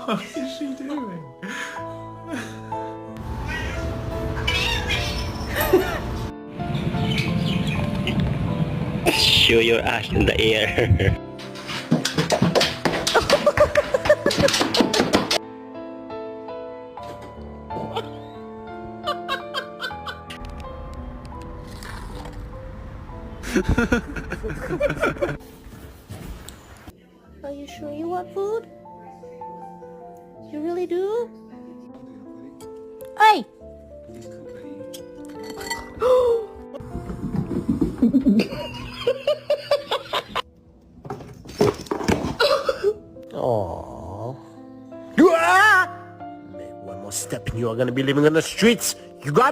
What is she doing? Show your ass in the air. Are you sure you want food? You really do? Hey! Aww. Make one more step and you are gonna be living on the streets. You got it?